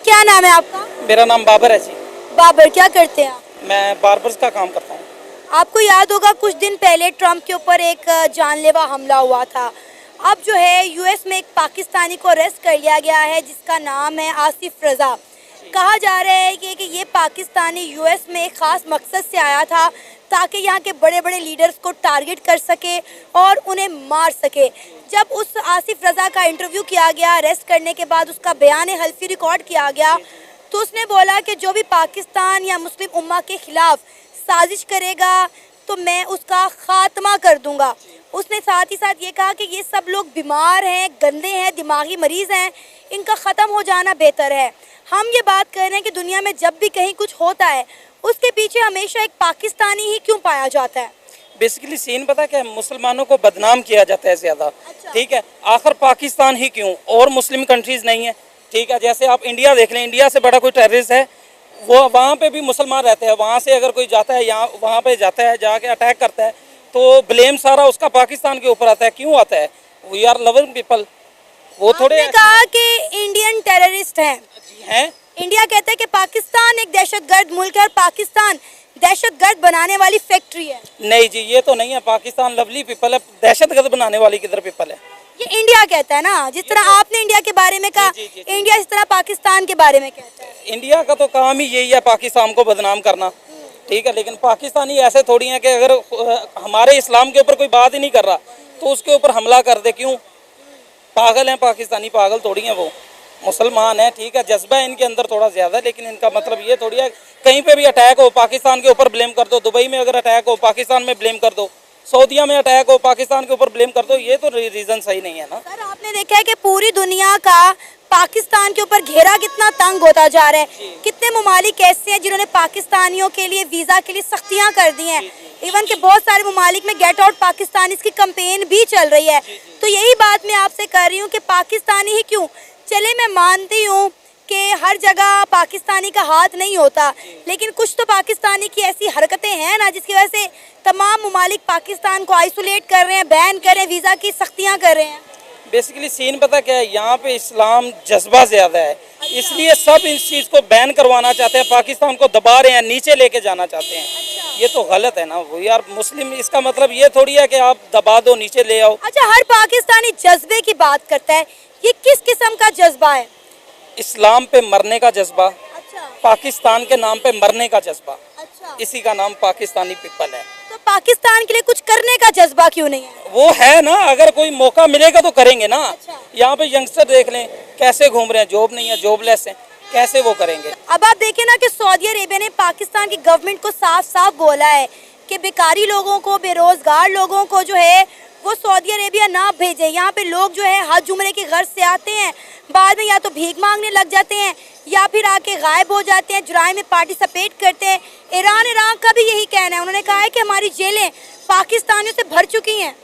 क्या नाम है आपका? मेरा नाम बाबर है जी। बाबर, क्या करते हैं आप? मैं बार्बर्स का काम करता हूँ। आपको याद होगा कुछ दिन पहले ट्रम्प के ऊपर एक जानलेवा हमला हुआ था। अब जो है यूएस में एक पाकिस्तानी को अरेस्ट कर लिया गया है जिसका नाम है आसिफ रजा। कहा जा रहा है कि ये पाकिस्तानी यूएस में एक ख़ास मकसद से आया था ताकि यहाँ के बड़े बड़े लीडर्स को टारगेट कर सके और उन्हें मार सके। जब उस आसिफ रजा का इंटरव्यू किया गया अरेस्ट करने के बाद, उसका बयान हल्फी रिकॉर्ड किया गया, तो उसने बोला कि जो भी पाकिस्तान या मुस्लिम उम्मा के खिलाफ साजिश करेगा तो मैं उसका खात्मा कर दूंगा। उसने साथ ही साथ ये कहा कि ये सब लोग बीमार हैं, गंदे हैं, दिमागी मरीज़ हैं, इनका ख़त्म हो जाना बेहतर है। हम ये बात कर रहे हैं कि दुनिया में जब भी कहीं कुछ होता है उसके पीछे हमेशा एक पाकिस्तानी ही क्यों पाया जाता है? बेसिकली सीन पता क्या है, मुसलमानों को बदनाम किया जाता है ज़्यादा। अच्छा। ठीक है, आखिर पाकिस्तान ही क्यों, और मुस्लिम कंट्रीज़ नहीं है? ठीक है, जैसे आप इंडिया देख लें, इंडिया से बड़ा कोई टेररिस्ट है, वो वहाँ पे भी मुसलमान रहते हैं। वहाँ से अगर कोई जाता है, यहाँ वहाँ पे जाता है, जाके अटैक करता है, तो ब्लेम सारा उसका पाकिस्तान के ऊपर आता है। क्यों आता है? We are loving people. वो थोड़े कहा कि इंडियन टेररिस्ट हैं। इंडिया कहता है कि पाकिस्तान एक दहशतगर्द मुल्क है और पाकिस्तान दहशतगर्द बनाने वाली फैक्ट्री है। नहीं जी, ये तो नहीं है। पाकिस्तान लवली पीपल है, दहशतगर्द बनाने वाली किधर पीपल है? ये इंडिया कहता है ना, जिस तरह आपने इंडिया के बारे में कहा, इंडिया इस तरह पाकिस्तान के बारे में कहता है। इंडिया का तो काम ही यही है, पाकिस्तान को बदनाम करना। ठीक है, लेकिन पाकिस्तानी ऐसे थोड़ी हैं कि अगर हमारे इस्लाम के ऊपर कोई बात ही नहीं कर रहा तो उसके ऊपर हमला कर दे। क्यों? पागल हैं पाकिस्तानी, पागल थोड़ी हैं वो, मुसलमान है। ठीक है, जज्बा है इनके अंदर थोड़ा ज़्यादा है, लेकिन इनका मतलब ये थोड़ी है कहीं पे भी अटैक हो पाकिस्तान के ऊपर ब्लेम कर दो। दुबई में अगर अटैक हो पाकिस्तान में ब्लेम कर दो, सऊदीया में अटैक हो पाकिस्तान के ऊपर ब्लेम कर दो। ये तो रीज़न सही नहीं है ना। सर, आपने देखा है कि पूरी दुनिया का पाकिस्तान के ऊपर घेरा कितना तंग होता जा रहा है। कितने ममालिक ऐसे हैं जिन्होंने पाकिस्तानियों के लिए वीज़ा के लिए सख्तियां कर दी हैं। इवन के बहुत सारे ममालिक में गेट आउट पाकिस्तान इसकी कंपेन भी चल रही है। तो यही बात मैं आपसे कर रही हूँ कि पाकिस्तानी ही क्यों? चले, मैं मानती हूँ कि हर जगह पाकिस्तानी का हाथ नहीं होता, लेकिन कुछ तो पाकिस्तानी की ऐसी हरकतें हैं ना जिसकी वजह से तमाम ममालिक पाकिस्तान को आइसोलेट कर रहे हैं, बैन कर रहे हैं, वीज़ा की सख्तियाँ कर रहे हैं। बेसिकली सीन पता क्या है, यहाँ पे इस्लाम जज्बा ज़्यादा है, इसलिए सब इस चीज़ को बैन करवाना चाहते हैं, पाकिस्तान को दबा रहे हैं, नीचे लेके जाना चाहते हैं। ये तो गलत है ना वो यार। मुस्लिम, इसका मतलब ये थोड़ी है कि आप दबा दो, नीचे ले आओ। अच्छा, हर पाकिस्तानी जज्बे की बात करता है, ये किस किस्म का जज्बा है? इस्लाम पे मरने का जज्बा, अच्छा। पाकिस्तान के नाम पे मरने का जज्बा, अच्छा। इसी का नाम पाकिस्तानी पीपल है। तो पाकिस्तान के लिए कुछ करने का जज्बा क्यों नहीं है? वो है ना, अगर कोई मौका मिलेगा तो करेंगे ना। अच्छा। यहाँ पे यंगस्टर देख लें कैसे घूम रहे हैं, जॉब नहीं है, जॉबलेस हैं, कैसे वो करेंगे? अब आप देखें ना कि सऊदी अरेबिया ने पाकिस्तान की गवर्नमेंट को साफ साफ बोला है कि बेकारी लोगों को, बेरोजगार लोगों को जो है वो सऊदी अरेबिया ना भेजे। यहाँ पे लोग जो है हज उम्रे की गर्ज से आते हैं, बाद में या तो भीख मांगने लग जाते हैं या फिर आके गायब हो जाते हैं, जुराइम में पार्टिसिपेट करते हैं। इराक का भी यही कहना है। उन्होंने कहा है कि हमारी जेलें पाकिस्तानियों से भर चुकी हैं।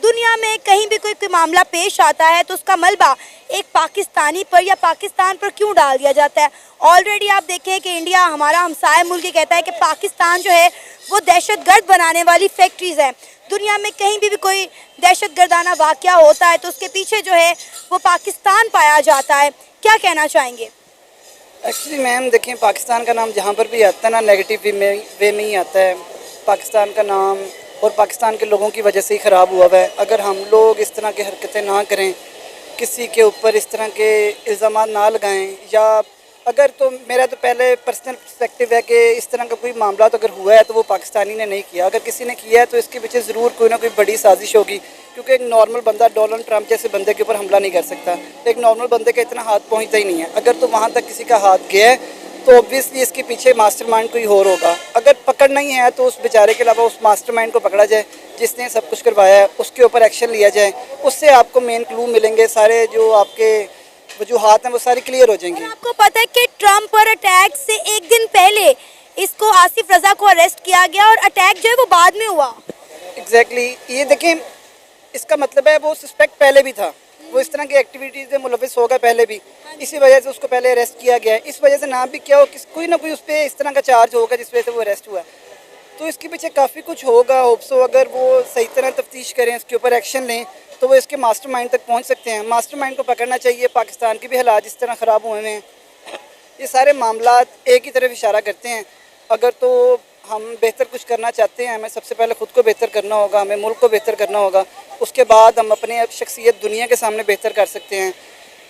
दुनिया में कहीं भी कोई मामला पेश आता है तो उसका मलबा एक पाकिस्तानी पर या पाकिस्तान पर क्यों डाल दिया जाता है? ऑलरेडी आप देखें कि इंडिया, हमारा हमसाया मुल्क, कहता है कि पाकिस्तान जो है वो दहशतगर्द बनाने वाली फैक्ट्रीज है। दुनिया में कहीं भी कोई दहशतगर्दाना वाक़या होता है तो उसके पीछे जो है वो पाकिस्तान पाया जाता है। क्या कहना चाहेंगे? एक्चुअली मैम देखें, पाकिस्तान का नाम जहाँ पर भी आता है ना, नेगेटिव वे में ही आता है। पाकिस्तान का नाम और पाकिस्तान के लोगों की वजह से ही ख़राब हुआ है। अगर हम लोग इस तरह की हरकतें ना करें, किसी के ऊपर इस तरह के इल्ज़ाम ना लगाएं, या अगर, तो मेरा तो पहले पर्सनल पर्सपेक्टिव है कि इस तरह का कोई मामला तो अगर हुआ है तो वो पाकिस्तानी ने नहीं किया। अगर किसी ने किया है तो इसके पीछे ज़रूर कोई ना कोई बड़ी साजिश होगी, क्योंकि एक नॉर्मल बंदा डोनाल्ड ट्रंप जैसे बंदे के ऊपर हमला नहीं कर सकता। एक नॉर्मल बंदे का इतना हाथ पहुँचता ही नहीं है। अगर तो वहाँ तक किसी का हाथ गया है तो ऑब्वियसली इसके पीछे मास्टरमाइंड कोई और होगा। अगर पकड़ नहीं है तो उस बेचारे के अलावा उस मास्टरमाइंड को पकड़ा जाए जिसने सब कुछ करवाया है, उसके ऊपर एक्शन लिया जाए। उससे आपको मेन क्लू मिलेंगे, सारे जो आपके वजूहात हैं वो सारी क्लियर हो जाएंगी। आपको पता है कि ट्रम्प पर अटैक से एक दिन पहले इसको, आसिफ रजा को अरेस्ट किया गया और अटैक जो है वो बाद में हुआ। एग्जैक्टली ये देखें, इसका मतलब है वो सस्पेक्ट पहले भी था, वो इस तरह की एक्टिविटीज़ में मुलविस होगा पहले भी, इसी वजह से उसको पहले अरेस्ट किया गया है। इस वजह से ना भी क्या हो, कोई ना कोई उस पर इस तरह का चार्ज होगा जिस वजह से वो अरेस्ट हुआ है। तो इसके पीछे काफ़ी कुछ होगा। होप्सो अगर वो सही तरह तफ्तीश करें, इसके ऊपर एक्शन लें, तो वो इसके मास्टरमाइंड तक पहुंच सकते हैं। मास्टरमाइंड को पकड़ना चाहिए। पाकिस्तान के भी हालात इस तरह ख़राब हुए हैं। ये सारे मामला एक ही तरफ इशारा करते हैं। अगर तो हम बेहतर कुछ करना चाहते हैं, हमें सबसे पहले ख़ुद को बेहतर करना होगा, हमें मुल्क को बेहतर करना होगा, उसके बाद हम अपने शख्सियत दुनिया के सामने बेहतर कर सकते हैं।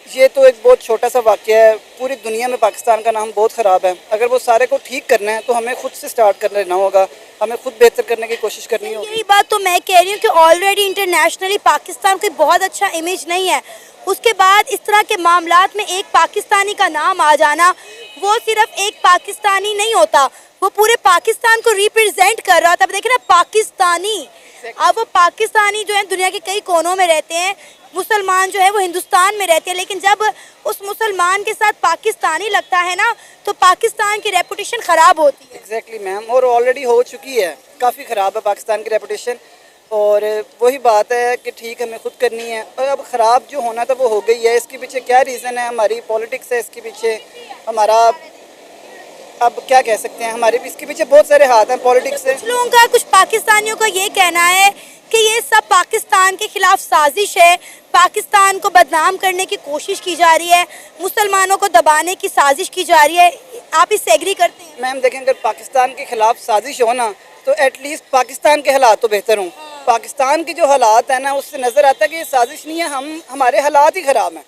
ये तो एक बहुत छोटा सा वाक़या है, पूरी दुनिया में पाकिस्तान का नाम बहुत ख़राब है। अगर वो सारे को ठीक करना है तो हमें खुद से स्टार्ट कर लेना होगा, हमें खुद बेहतर करने की कोशिश करनी होगी। यही बात तो मैं कह रही हूँ कि ऑलरेडी इंटरनेशनली पाकिस्तान कोई बहुत अच्छा इमेज नहीं है, उसके बाद इस तरह के मामलात में एक पाकिस्तानी का नाम आ जाना, वो सिर्फ एक पाकिस्तानी नहीं होता, वो पूरे पाकिस्तान को रिप्रेजेंट कर रहा था। अब देखिए ना, पाकिस्तानी, अब वो पाकिस्तानी जो है दुनिया के कई कोनों में रहते हैं, मुसलमान जो है वो हिंदुस्तान में रहते हैं, लेकिन जब उस मुसलमान के साथ पाकिस्तानी लगता है ना, तो पाकिस्तान की रेपुटेशन ख़राब होती है। एग्जैक्टली मैम, और ऑलरेडी हो चुकी है, काफ़ी ख़राब है पाकिस्तान की रेपुटेशन। और वही बात है कि ठीक हमें खुद करनी है, और अब ख़राब जो होना था वो हो गई है। इसके पीछे क्या रीज़न है? हमारी पॉलिटिक्स है इसके पीछे, हमारा, अब क्या कह सकते हैं, हमारे इसके पीछे बहुत सारे हाथ हैं पॉलिटिक्स से। कुछ लोगों का, कुछ पाकिस्तानियों का ये कहना है कि ये सब पाकिस्तान के खिलाफ साजिश है, पाकिस्तान को बदनाम करने की कोशिश की जा रही है, मुसलमानों को दबाने की साजिश की जा रही है। आप इससे एग्री करते हैं? मैम देखें, अगर पाकिस्तान के खिलाफ साजिश हो ना, तो एटलीस्ट पाकिस्तान के हालात तो बेहतर हों। पाकिस्तान के जो हालात हैं ना, उससे नज़र आता है कि ये साजिश नहीं है, हमारे हालात ही ख़राब हैं।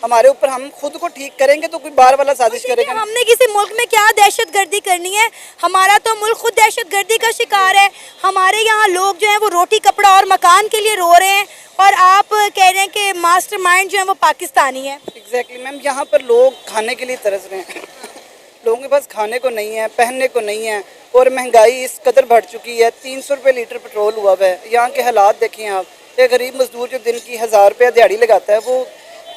हमारे ऊपर, हम खुद को ठीक करेंगे तो कोई बार वाला साजिश करेगा। हमने किसी मुल्क में क्या दहशतगर्दी करनी है? हमारा तो मुल्क खुद दहशतगर्दी का शिकार है। हमारे यहाँ लोग जो हैं वो रोटी कपड़ा और मकान के लिए रो रहे हैं, और आप कह रहे हैं कि मास्टरमाइंड जो है वो पाकिस्तानी है। एग्जैक्टली मैम, यहाँ पर लोग खाने के लिए तरस रहे हैं लोगों के पास खाने को नहीं है, पहनने को नहीं है, और महंगाई इस कदर बढ़ चुकी है। 300 रुपये लीटर पेट्रोल हुआ है। यहाँ के हालात देखें आप। एक गरीब मजदूर जो दिन की 1000 रुपया दिहाड़ी लगाता है, वो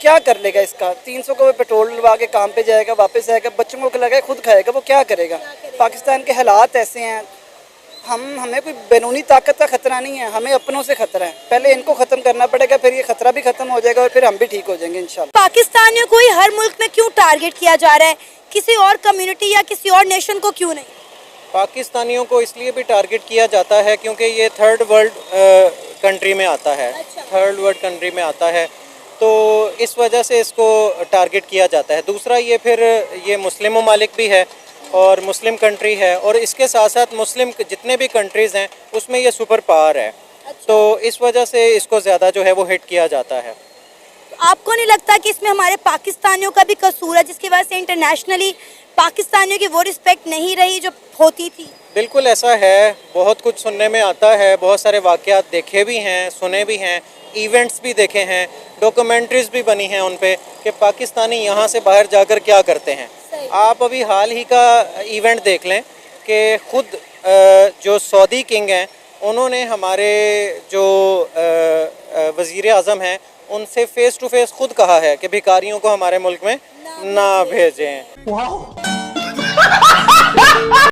क्या कर लेगा इसका? 300 को पेट्रोल लगा के काम पे जाएगा, वापस आएगा, बच्चों को खिलाएगा, खुद खाएगा, वो क्या करेगा? पाकिस्तान के हालात ऐसे हैं। हमें कोई बैरूनी ताकत का ख़तरा नहीं है, हमें अपनों से ख़तरा है। पहले इनको ख़त्म करना पड़ेगा, फिर ये ख़तरा भी ख़त्म हो जाएगा, और फिर हम भी ठीक हो जाएंगे इंशाल्लाह। पाकिस्तानियों को ही हर मुल्क में क्यों टारगेट किया जा रहा है, किसी और कम्युनिटी या किसी और नेशन को क्यों नहीं? पाकिस्तानियों को इसलिए भी टारगेट किया जाता है क्योंकि ये थर्ड वर्ल्ड कंट्री में आता है। थर्ड वर्ल्ड कंट्री में आता है, तो इस वजह से इसको टारगेट किया जाता है। दूसरा, ये फिर ये मुस्लिम ममालिक भी है और मुस्लिम कंट्री है, और इसके साथ साथ मुस्लिम जितने भी कंट्रीज़ हैं उसमें ये सुपर पावर है। तो इस वजह से इसको ज़्यादा जो है वो हिट किया जाता है। आपको नहीं लगता कि इसमें हमारे पाकिस्तानियों का भी कसूर है, जिसकी वजह से इंटरनेशनली पाकिस्तानियों की वो रिस्पेक्ट नहीं रही जो होती थी? बिल्कुल ऐसा है, बहुत कुछ सुनने में आता है, बहुत सारे वाक़यात देखे भी हैं, सुने भी हैं, इवेंट्स भी देखे हैं, डॉक्यूमेंट्रीज़ भी बनी हैं उन पे कि पाकिस्तानी यहाँ से बाहर जाकर क्या करते हैं। आप अभी हाल ही का इवेंट देख लें कि ख़ुद जो सऊदी किंग हैं, उन्होंने हमारे जो वज़ीर आज़म हैं उनसे फ़ेस टू फेस खुद कहा है कि भिखारियों को हमारे मुल्क में ना भेजें।